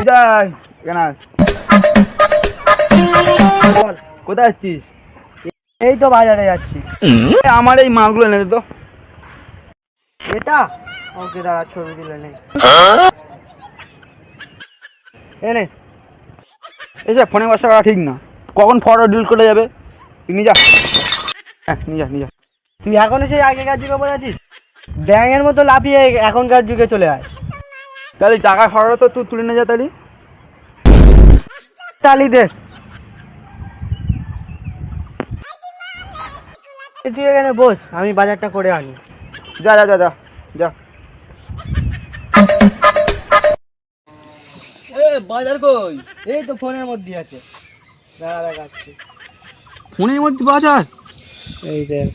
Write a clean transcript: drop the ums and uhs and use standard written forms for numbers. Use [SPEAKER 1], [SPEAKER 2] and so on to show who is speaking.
[SPEAKER 1] যাই কেন কোথায় আসছিস?
[SPEAKER 2] এই তো বাজারে যাচ্ছি।
[SPEAKER 1] আমার এই মালগুলো এনে দে তো।
[SPEAKER 2] এটা ওকে দাঁড়া, ছবি তুলে নে। এনে
[SPEAKER 1] এসে ফোনে বসা করা ঠিক না, কখন ফটো ডিলিট করে যাবে। তুই নিয়ে যা, হ্যাঁ নিয়ে যা নিয়ে যা।
[SPEAKER 2] তুই এখনো সেই আগেকার যুগে বলে আছিস? ব্যাঙের মতো লাফিয়ে এখনকার যুগে চলে আয়।
[SPEAKER 1] তাহলে টাকা ফটো তো তুই তুলে নিয়ে যা তাহলে।
[SPEAKER 2] তালি দে। তুই এখানে বস, আমি বাজারটা করে আনি।
[SPEAKER 1] যা যা যা যা যা।
[SPEAKER 2] বাজার কই? এই তো ফোনের মধ্যে আছে, দাঁড়া দেখাচ্ছি।
[SPEAKER 1] ফোনের মধ্যে বাজার?
[SPEAKER 2] এই দেখ।